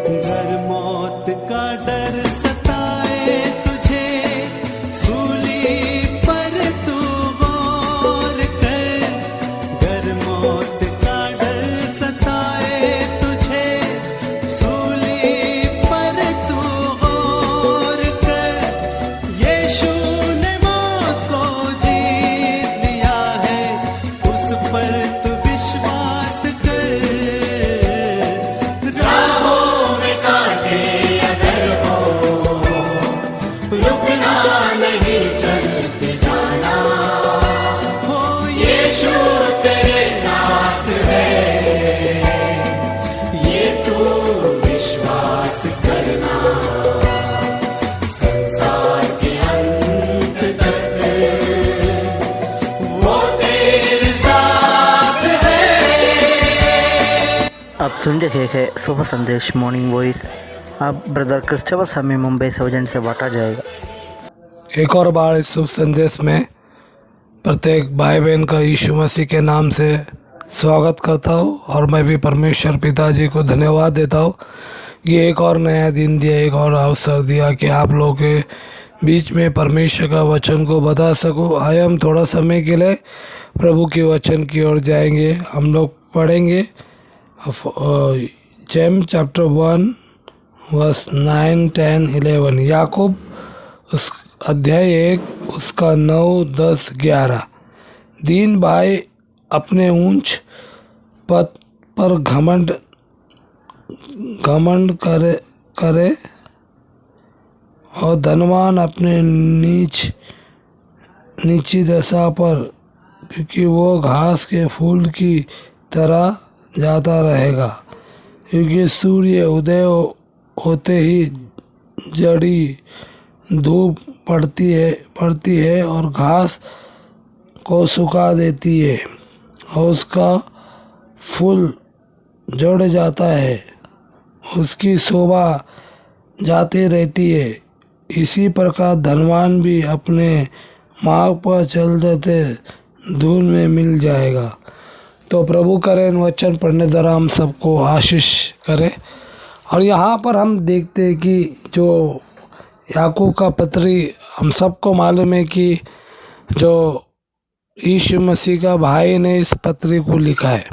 घर मौत का डर सताए तुझे, सूली पर तू गौर कर। घर मौत का डर सताए तुझे, सूली पर तू गौर कर। यीशु ने मौत को जीत लिया है, उस पर तू विश्वास कर। राहों में कांटे अगर हो, रुकना नहीं, चलते जाना। हो यीशु तेरे साथ है, ये तू विश्वास करना। संसार के अंत तक वो तेरे साथ है। आप सुन रहे हैं सुबह संदेश मॉर्निंग वॉइस। अब ब्रदर क्रिस्टोफर स्वामी मुंबई सौजन से बांटा जाएगा। एक और बार इस शुभ संदेश में प्रत्येक भाई बहन का यीशु मसीह के नाम से स्वागत करता हूँ और मैं भी परमेश्वर पिताजी को धन्यवाद देता हूँ। ये एक और नया दिन दिया, एक और अवसर दिया कि आप लोगों के बीच में परमेश्वर का वचन को बता सकूँ। आए हम थोड़ा समय के लिए प्रभु के वचन की ओर जाएंगे। हम लोग पढ़ेंगे जेम चैप्टर 1 वर्स 9, 10, 11। याकूब उस अध्याय 1 उसका 9, 10, 11। दीन भाई अपने ऊंच पद पर घमंड करे और धनवान अपने नीची दशा पर, क्योंकि वो घास के फूल की तरह जाता रहेगा। क्योंकि सूर्य उदय होते ही जड़ी धूप पड़ती है और घास को सुखा देती है और उसका फूल झड़ जाता है, उसकी शोभा जाती रहती है। इसी प्रकार धनवान भी अपने मार्ग पर चलते धूल में मिल जाएगा। तो प्रभु करें वचन पढ़ने द्वारा हम सबको आशीष करे। और यहाँ पर हम देखते हैं कि जो याकूब का पत्री, हम सबको मालूम है कि जो यीशु मसीह का भाई ने इस पत्री को लिखा है।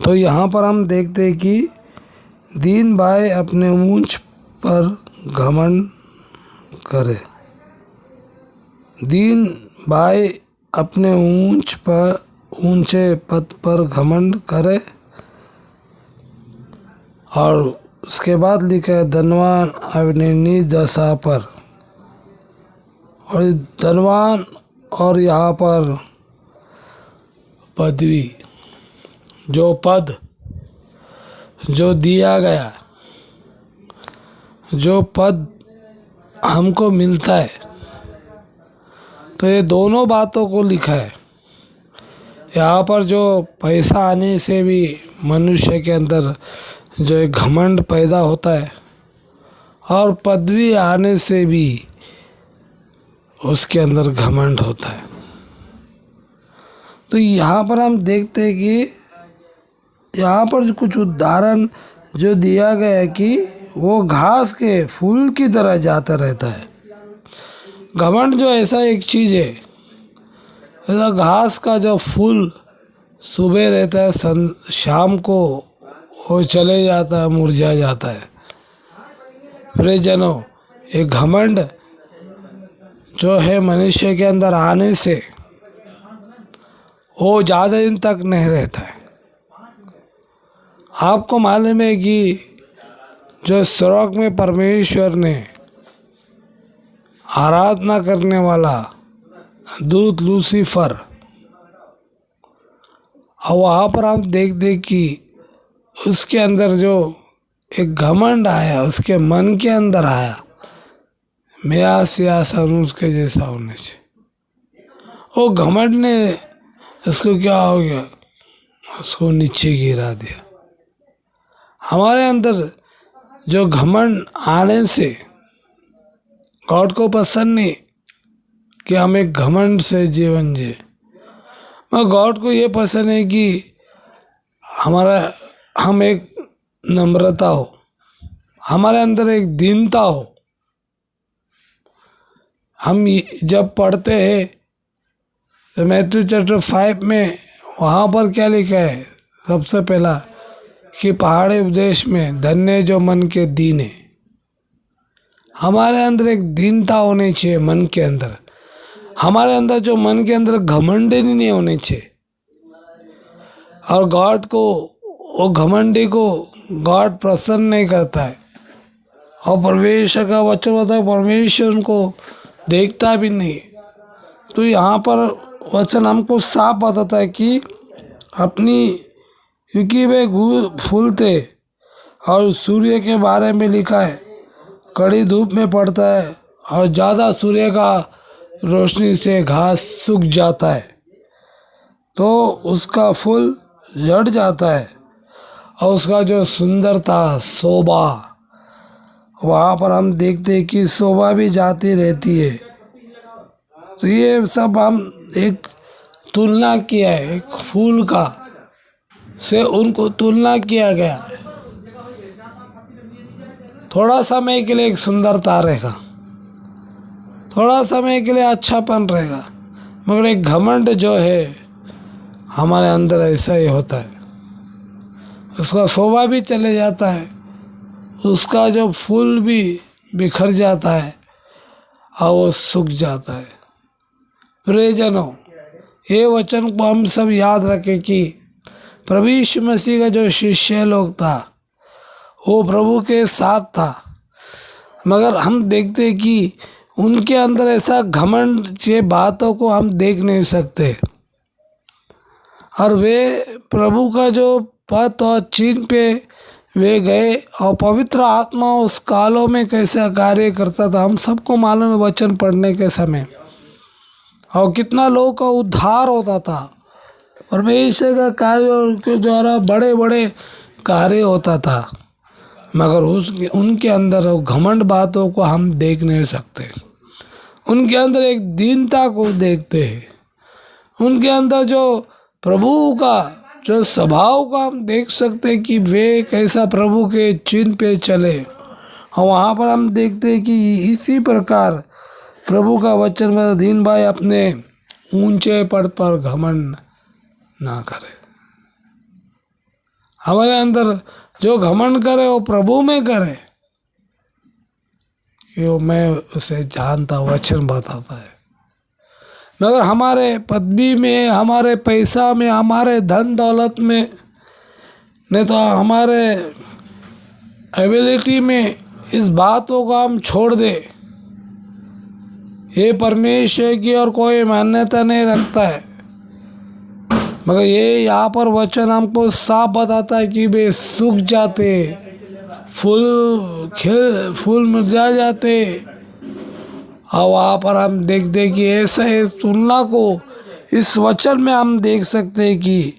तो यहाँ पर हम देखते हैं कि दीन भाई अपने ऊंच पर घमंड करे। दीन भाई अपने ऊंचे पद पर घमंड करे। और उसके बाद लिखा है धनवान अपनी नीच दशा पर। और धनवान और यहाँ पर पदवी, जो पद जो दिया गया, जो पद हमको मिलता है, तो ये दोनों बातों को लिखा है। यहाँ पर जो पैसा आने से भी मनुष्य के अंदर जो एक घमंड पैदा होता है, और पदवी आने से भी उसके अंदर घमंड होता है। तो यहाँ पर हम देखते हैं कि यहाँ पर कुछ उदाहरण जो दिया गया है कि वो घास के फूल की तरह जाता रहता है। घमंड जो ऐसा एक चीज़ है, ऐसा घास का जो फूल सुबह रहता है, शाम को वो चले जाता है, मुरझा जाता है। प्रियजनों, एक घमंड जो है मनुष्य के अंदर आने से वो ज़्यादा दिन तक नहीं रहता है। आपको मालूम है कि जो स्वर्ग में परमेश्वर ने आराधना करने वाला दूत लूसीफर, और वहाँ पर हम देखते कि उसके अंदर जो एक घमंड आया, उसके मन के अंदर आया, मेरा सियासन उसके जैसा होने से। वो घमंड ने उसको क्या हो गया, उसको नीचे गिरा दिया। हमारे अंदर जो घमंड आने से गॉड को पसंद नहीं कि हम एक घमंड से जीवन जिए, मगर गॉड को ये पसंद है कि हम एक नम्रता हो, हमारे अंदर एक दीनता हो। हम जब पढ़ते हैं तो मैथ्यू चैप्टर 5 में वहाँ पर क्या लिखा है, सबसे पहला कि पहाड़ी उपदेश में धन्य जो मन के दीन है। हमारे अंदर एक दीनता होनी चाहिए मन के अंदर। हमारे अंदर जो मन के अंदर घमंडी नहीं होने चाहिए। और गॉड को, वो घमंडी को गॉड प्रसन्न नहीं करता है। और परमेश्वर का वचन होता है परमेश्वर उनको देखता भी नहीं। तो यहाँ पर वचन हमको साफ बताता है कि अपनी, क्योंकि वे फूलते और सूर्य के बारे में लिखा है कड़ी धूप में पड़ता है और ज़्यादा सूर्य का रोशनी से घास सूख जाता है तो उसका फूल झड़ जाता है और उसका जो सुंदरता शोभा, वहाँ पर हम देखते हैं कि शोभा भी जाती रहती है। तो ये सब हम एक तुलना किया है, एक फूल का से उनको तुलना किया गया है। थोड़ा समय के लिए एक सुंदरता रहेगा, थोड़ा समय के लिए अच्छापन रहेगा, मगर एक घमंड जो है हमारे अंदर ऐसा ही होता है। उसका शोभा भी चले जाता है, उसका जो फूल भी बिखर जाता है और वो सूख जाता है। प्रियजनों, ये वचन को हम सब याद रखें कि प्रभु यीशु मसीह का जो शिष्य लोग था वो प्रभु के साथ था, मगर हम देखते हैं कि उनके अंदर ऐसा घमंड ये बातों को हम देख नहीं सकते। और वे प्रभु का जो पथ और चिन्ह पे वे गए और पवित्र आत्मा उस कालों में कैसा कार्य करता था हम सबको मालूम है वचन पढ़ने के समय। और कितना लोगों का उद्धार होता था, परमेश्वर का कार्य उनके द्वारा बड़े बड़े कार्य होता था, मगर उनके अंदर घमंड बातों को हम देख नहीं सकते। उनके अंदर एक दीनता को देखते हैं, उनके अंदर जो प्रभु का जो स्वभाव को हम देख सकते हैं कि वे कैसा प्रभु के चिन्ह पे चले। और वहाँ पर हम देखते हैं कि इसी प्रकार प्रभु का वचन में दीन भाई अपने ऊंचे पद पर घमंड ना करे। हमारे अंदर जो घमंड करे वो प्रभु में करे कि वो मैं उसे जानता, वचन बताता है। मगर हमारे पदवी में, हमारे पैसा में, हमारे धन दौलत में, नहीं तो हमारे एबिलिटी में इस बातों को हम छोड़ दे, ये परमेश्वर की और कोई मान्यता नहीं रखता है। मगर ये यहाँ पर वचन हमको साफ बताता है कि वे सूख जाते, फूल मुरझा जाते। और वहाँ पर हम देखते कि ऐसा इस तुलना को इस वचन में हम देख सकते हैं कि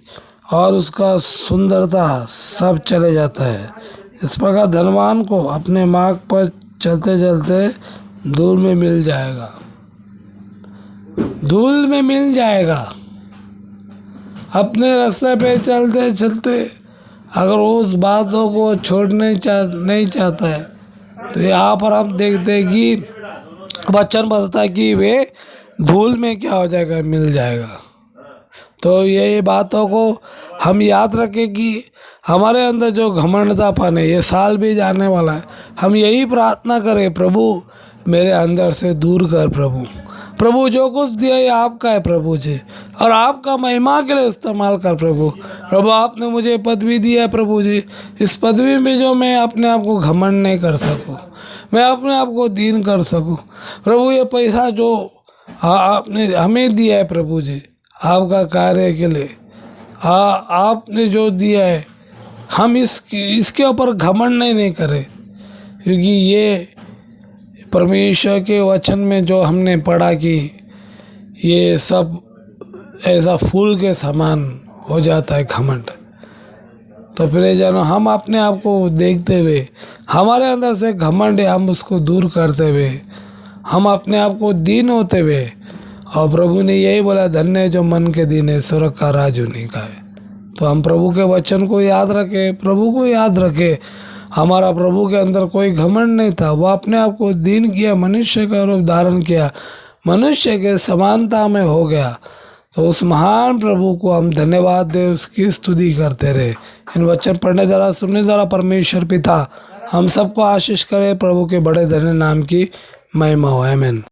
और उसका सुंदरता सब चले जाता है। इस प्रकार धनवान को अपने मार्ग पर चलते चलते धूल में मिल जाएगा, धूल में मिल जाएगा। अपने रास्ते पे चलते चलते अगर उस बातों को छोड़ने नहीं चाहता है तो यहाँ पर हम देखते हैं कि वचन बताता है कि वे धूल में क्या हो जाएगा, मिल जाएगा। तो ये बातों को हम याद रखें कि हमारे अंदर जो घमंडतापन है, ये साल भी जाने वाला है। हम यही प्रार्थना करें, प्रभु मेरे अंदर से दूर कर। प्रभु जो कुछ दिया ये आपका है प्रभु जी, और आपका महिमा के लिए इस्तेमाल कर प्रभु आपने मुझे पदवी दी है प्रभु जी, इस पदवी में जो मैं अपने आप को घमंड नहीं कर सकूं, मैं अपने आप को दीन कर सकूं। प्रभु ये पैसा जो आपने हमें दिया है प्रभु जी आपका कार्य के लिए, आपने जो दिया है हम इसके ऊपर घमंड नहीं करें, क्योंकि ये परमेश्वर के वचन में जो हमने पढ़ा कि ये सब ऐसा फूल के समान हो जाता है घमंड। तो फिर जानो हम अपने आप को देखते हुए, हमारे अंदर से घमंड है हम उसको दूर करते हुए, हम अपने आप को दीन होते हुए, और प्रभु ने यही बोला धन्य जो मन के दीन है स्वर्ग का राज उन्हीं का है। तो हम प्रभु के वचन को याद रखें, प्रभु को याद रखें, हमारा प्रभु के अंदर कोई घमंड नहीं था। वह अपने आप को दीन किया, मनुष्य का रूप धारण किया, मनुष्य के समानता में हो गया। तो उस महान प्रभु को हम धन्यवाद दें, उसकी स्तुति करते रहे। इन वचन पढ़ने द्वारा, सुनने द्वारा परमेश्वर पिता हम सबको आशीष करे। प्रभु के बड़े धन्य नाम की महिमा हो। आमीन।